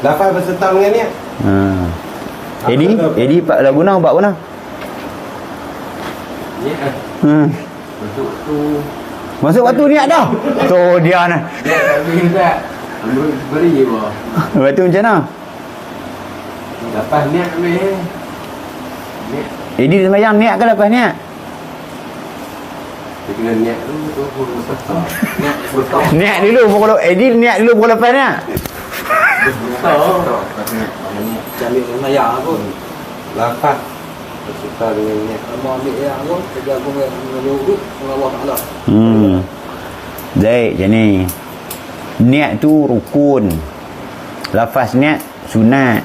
Lafaz berserta dengan niat. Edi lagu guna buat guna. Niat. Masuk tu. Masuk waktu niat dah. Tu dia nah. Dia tak minta. Beri apa? Lepas tu macam mana? Lepas niat ambil. Niat. Edi sembahyang niat ke lepas niat? Dia kena niat dulu tu baru besar. Niat besar. Niat dulu baru Edi niat dulu baru lepas niat. Besar. Ambil sembahyang pun. Lafaz berserta dengan niat. Mau ambil yang pun kerja aku dengan wuduk dengan Allah Taala. Baik, macam ni. Niat tu rukun. Lafaz niat sunat.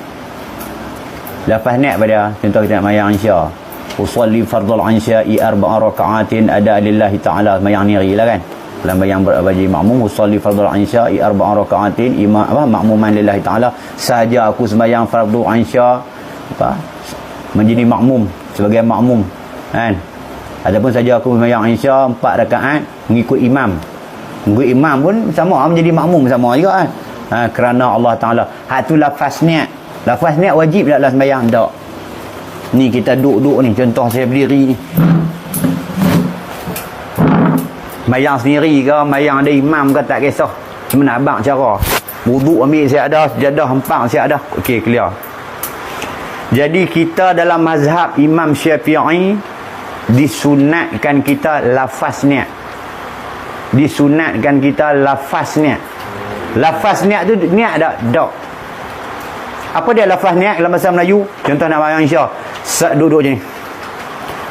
Lafaz niat pada contoh kita nak mayang Isya. Usalli fardhul Isya'i 4 raka'atin ada lillahi ta'ala, mayang niri lah kan. Dalam mayang bagi makmum, usalli fardhul Isya'i 4 raka'atin makmuman lillahi ta'ala. Sahaja aku sembahyang fardhu Isya menjadi makmum, sebagai makmum kan. Ataupun saja aku sembahyang Isya 4 rakaat mengikut imam. Mengikut imam pun sama, menjadi makmum sama juga kan. Kerana Allah Ta'ala. Hak tu lafaz niat. Lafaz niat wajib tak dalam sembahyang? Tak. Ni kita duduk ni, contoh saya berdiri ni. Mayang sendiri ke, mayang ada imam ke, tak kisah. Cuma nak abang cara. Wuduk ambil saya ada, sejadah hempang saya ada. Okey, clear. Jadi kita dalam mazhab Imam Syafi'i disunatkan kita lafaz niat. Disunatkan kita lafaz niat. Lafaz niat tu niat tak? Tak. Apa dia lafaz niat dalam bahasa Melayu? Contoh nak mayang Isya. Duduk je ni.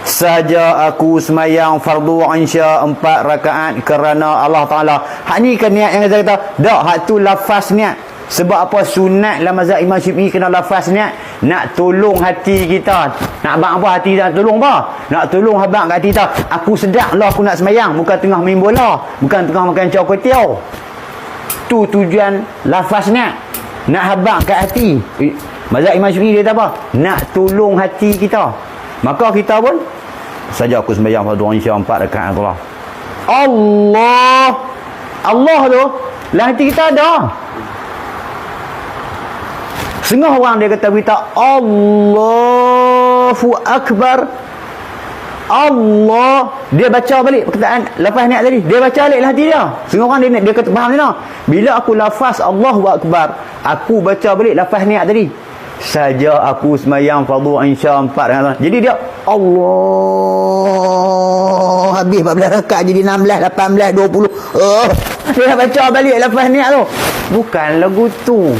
Saja aku semayang fardu Isya 4 rakaat kerana Allah Ta'ala. Hak ni kan niat yang saya kata? Tak, hak tu lafaz niat. Sebab apa? Sunat dalam mazhab Imam Syafi'i kena lafaz niat. Nak tolong hati kita. Nak abang apa hati kita? Tolong apa? Nak tolong abang kat hati kita. Aku sedap lah aku nak semayang. Bukan tengah main bola. Bukan tengah makan caw kuetiau. Tu tujuan lafaz niat. Nak habaq kat hati. Mazhab Imam Syafi'i dia kata apa? Nak tolong hati kita. Maka kita pun saja aku sembahyang fardu Isya 4 rakaat Allah. Allah tu dalam hati kita ada. Setengah orang dia kata berita Allahu Akbar. Allah, dia baca balik perkataan lafaz niat tadi, dia baca balik lah hati dia. Setengah orang dia kata faham ni no. Bila aku lafaz Allahu Akbar, aku baca balik lafaz niat tadi. Saja aku sembahyang fardu Isya 4 rakaat. Jadi dia Allah, habis 14 rakaat jadi 16, 18, 20. Dia dah baca balik lafaz niat tu. Bukan lagu tu.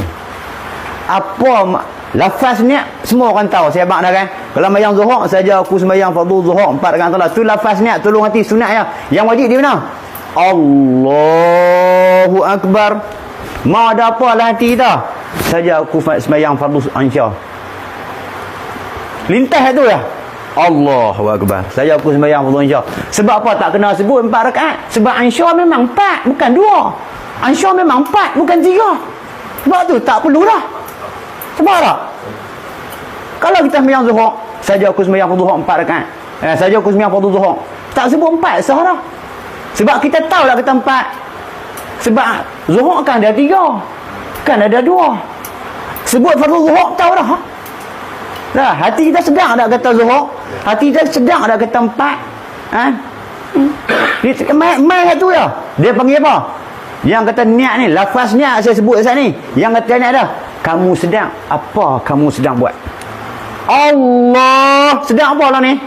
Apa lafaz niat semua orang tahu. Saya abang dah kan. Kalau sembahyang zuhur saja aku sembahyang fardu zuhur 4 rakaat. Tu lafaz niat tolong hati sunat ya. Yang wajib di mana? Allahu Akbar. Mau ada apa lah hati kita? Saja aku sembahyang fardu Isya. Lintas tu ya. Allahu Akbar. Saja aku sembahyang fardu Isya. Sebab apa tak kena sebut 4 rakaat? Sebab Isya memang 4 bukan 2. Isya memang 4 bukan 3. Sebab tu tak perlu dah. Sebab tak? Kalau kita sembahyang zuhur, saja aku sembahyang fardu zuhur 4 rakaat. Saja aku sembahyang fardu zuhur. Tak sebut 4 sah dah. Sebab kita tahu lah kata 4. Sebab zuhur kan ada 3. Kan ada 2. Sebut fardu zuhur tahu dah. Dah, hati kita sedang tak kata zuhur? Hati kita sedang tak kata 4? Mai tu ya. Dia panggil apa? Yang kata niat ni, lafaz niat saya sebut saat ni. Yang kata niat dah. Kamu sedang apa kamu sedang buat? Allah, sedang apa lah ni?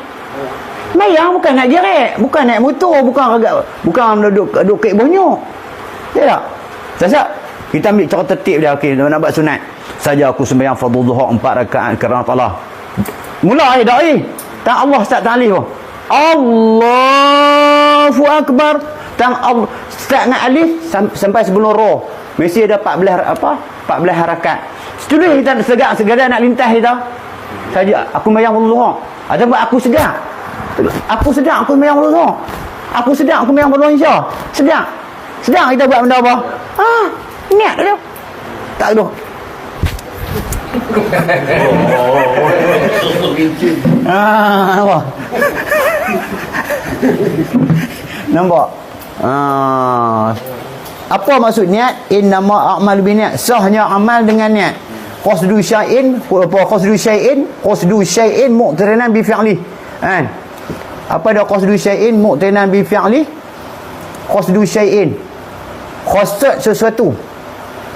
Mayang bukan nak jerit, bukan naik motor, bukan duduk kek bonyok. Ya tak? Sasa kita ambil cara tertib dia. Okey, nak buat sunat. Saja aku sembahyang fardu zuhur 4 rakaat kerana Allah. Mula dai. Tak Allah start ta'alif. Allahu Akbar. Tang Allah start dengan alif sampai sebelum ra. Mesti ada 14 harakat. Setuju kita segala nak lintas kita. Saja aku sembahyang fardu zuhur. Ataupun aku sedang aku sembahyang fardu zuhur. Aku sedang aku sembahyang fardu Isya. Sedang kita buat benda apa? Niat dia. Tak ada. Apa? Nampak? Apa maksud niat? Innama a'malu binniat. Sahnya amal dengan niat. qasdu syai'in muqtarinan bi fi'li. Kan? Apa dia qasdu syai'in muqtarinan bi fi'li? Qasdu syai'in, qasad sesuatu,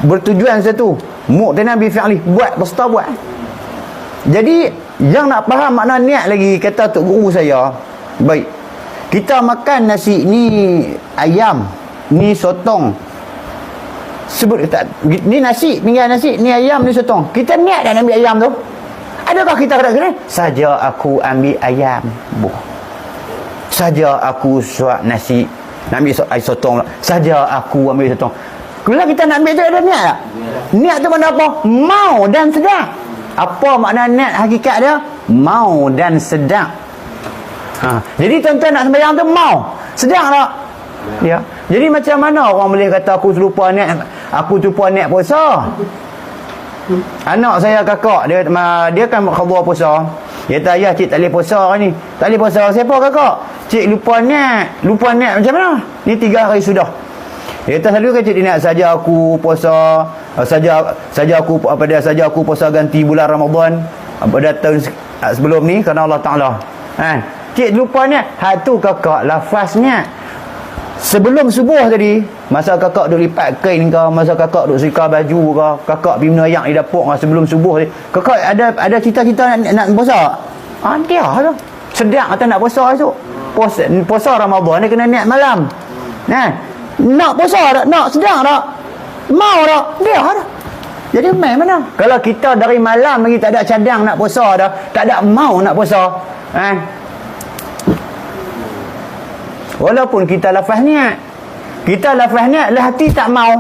bertujuan sesuatu, muqtarinan bi fi'li, buat berserta buat. Jadi yang nak faham makna niat lagi, kata tok guru saya, baik, kita makan nasi ni ayam, ni sotong, sebut tak, ni nasi, pinggan nasi, ni ayam, ni sotong, kita niat dah ambil ayam tu? Adakah kita kata saja aku ambil ayam, saja aku suap nasi, nak ambil air sotong pula, saja aku ambil sotong. Kalau kita nak ambil tu ada niat tak? Niat tu makna apa? Mau dan sedang. Apa makna niat hakikat dia? Mau dan sedang. Jadi tuan-tuan nak sembahyang tu mau, sedang tak? Ya. Jadi macam mana orang boleh kata aku terlupa niat puasa? Anak saya kakak dia kan khabar puasa. Dia kata, ayah cik tak boleh puasa hari ni. Tak boleh puasa. Siapa kakak? Cik lupa niat macam mana? Ni 3 hari sudah. Dia kata selalu kan cik dia nak saja aku puasa, saja aku puasa ganti bulan Ramadan pada tahun sebelum ni kerana Allah Taala. Cik lupa niat. Hak tu kakak lafaznya. Sebelum subuh tadi, masa kakak duk lipat kain ke, masa kakak duk setrika baju ke, kakak pergi menayak di dapur ke, sebelum subuh tadi, kakak ada cita-cita nak puasa? Dia tu. Sedang kata nak puasa esok. Puasa Ramadan ni kena niat malam. Nak puasa tak? Nak sedang tak? Mau tak? Dia dah. Jadi main mana? Kalau kita dari malam lagi tak ada cadang nak puasa dah, tak ada mau nak puasa. Walaupun kita lafaz niat, lah hati tak mau.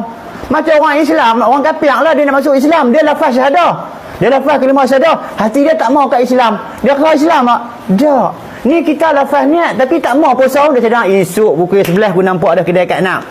Macam orang Islam, orang kafir lah, dia nak masuk Islam, dia lafaz syahadah, dia lafaz kalimah syahadah, hati dia tak mau kat Islam, dia kena Islam tak? Tak. Ni kita lafaz niat tapi tak mau puasa, dia sedang esok pukul 11 aku nampak ada kedai kat nak.